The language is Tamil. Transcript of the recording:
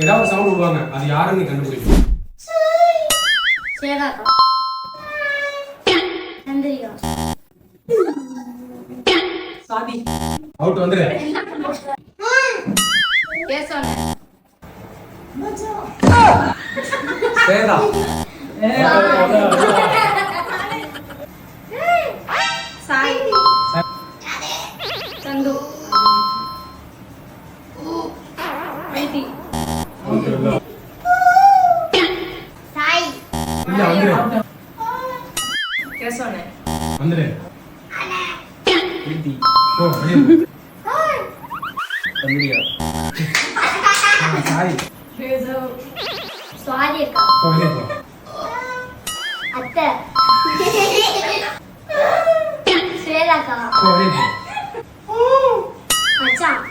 ஏதாவது சவுண்ட் விடுவாங்க, அது யாருன்னு கண்டுபிடிக்கும். சேதாக்கா, சந்திரிகா, சாதி அவுட் வந்துரு. கேசவன், சேதா சாய், சந்து, வைத்தி, சாய், இல்ல வந்துரு. கேசவனே வந்துரு. பிரீத்தி ஓ வெளிய சந்திரிகா சாய். சுவாதி அக்கா, ஓ வெளிய போ. அத்தை, ஸ்வேதாக்கா, ஓ வெளிய போ. மச்சான்,